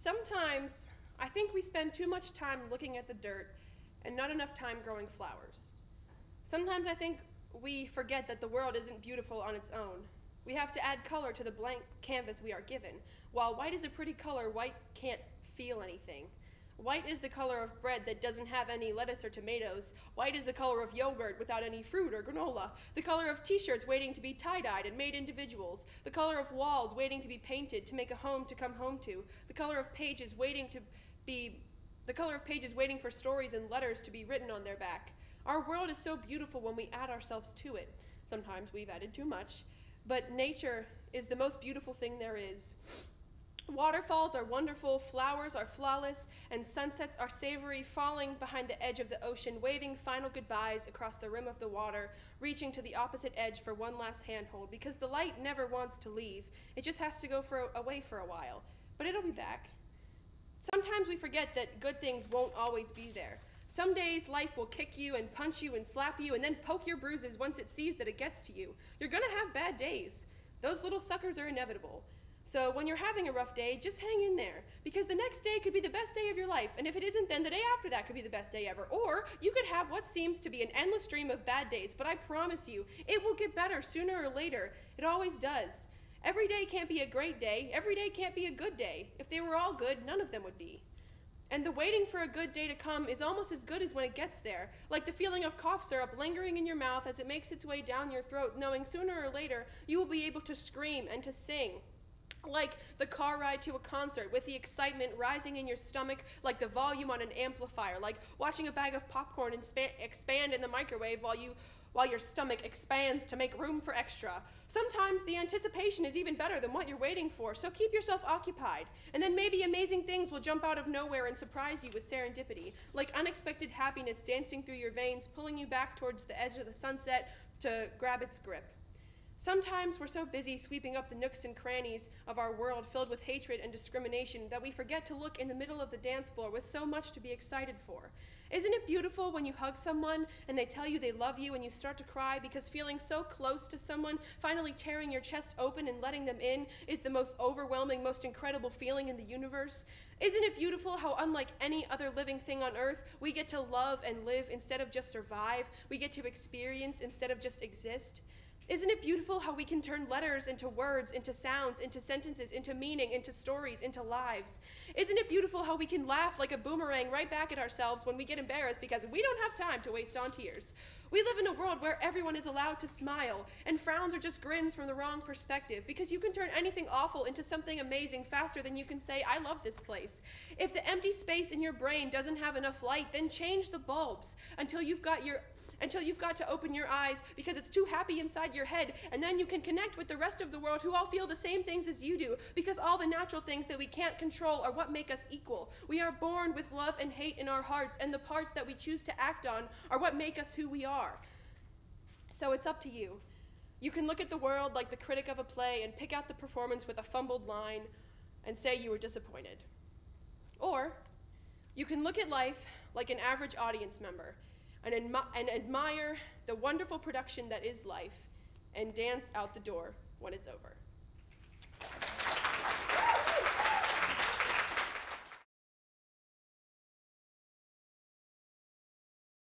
Sometimes I think we spend too much time looking at the dirt and not enough time growing flowers. Sometimes I think we forget that the world isn't beautiful on its own. We have to add color to the blank canvas we are given. While white is a pretty color, white can't feel anything. White is the color of bread that doesn't have any lettuce or tomatoes. White is the color of yogurt without any fruit or granola. The color of t-shirts waiting to be tie-dyed and made individuals. The color of walls waiting to be painted to make a home to come home to. The color of pages waiting for stories and letters to be written on their back. Our world is so beautiful when we add ourselves to it. Sometimes we've added too much. But nature is the most beautiful thing there is. Waterfalls are wonderful, flowers are flawless, and sunsets are savory, falling behind the edge of the ocean, waving final goodbyes across the rim of the water, reaching to the opposite edge for one last handhold, because the light never wants to leave. It just has to go away for a while, but it'll be back. Sometimes we forget that good things won't always be there. Some days life will kick you and punch you and slap you and then poke your bruises once it sees that it gets to you. You're gonna have bad days. Those little suckers are inevitable. So when you're having a rough day, just hang in there, because the next day could be the best day of your life, and if it isn't, then the day after that could be the best day ever. Or you could have what seems to be an endless stream of bad days, but I promise you, it will get better sooner or later. It always does. Every day can't be a great day. Every day can't be a good day. If they were all good, none of them would be. And the waiting for a good day to come is almost as good as when it gets there, like the feeling of cough syrup lingering in your mouth as it makes its way down your throat, knowing sooner or later you will be able to scream and to sing. Like the car ride to a concert with the excitement rising in your stomach like the volume on an amplifier, like watching a bag of popcorn expand in the microwave while your stomach expands to make room for extra. Sometimes the anticipation is even better than what you're waiting for, so keep yourself occupied. And then maybe amazing things will jump out of nowhere and surprise you with serendipity, like unexpected happiness dancing through your veins, pulling you back towards the edge of the sunset to grab its grip. Sometimes we're so busy sweeping up the nooks and crannies of our world filled with hatred and discrimination that we forget to look in the middle of the dance floor with so much to be excited for. Isn't it beautiful when you hug someone and they tell you they love you and you start to cry because feeling so close to someone, finally tearing your chest open and letting them in, is the most overwhelming, most incredible feeling in the universe? Isn't it beautiful how, unlike any other living thing on earth, we get to love and live instead of just survive? We get to experience instead of just exist? Isn't it beautiful how we can turn letters into words, into sounds, into sentences, into meaning, into stories, into lives? Isn't it beautiful how we can laugh like a boomerang right back at ourselves when we get embarrassed because we don't have time to waste on tears? We live in a world where everyone is allowed to smile, and frowns are just grins from the wrong perspective, because you can turn anything awful into something amazing faster than you can say, I love this place. If the empty space in your brain doesn't have enough light, then change the bulbs until you've got to open your eyes because it's too happy inside your head, and then you can connect with the rest of the world who all feel the same things as you do, because all the natural things that we can't control are what make us equal. We are born with love and hate in our hearts, and the parts that we choose to act on are what make us who we are. So it's up to you. You can look at the world like the critic of a play and pick out the performance with a fumbled line and say you were disappointed. Or you can look at life like an average audience member and admire the wonderful production that is life, and dance out the door when it's over.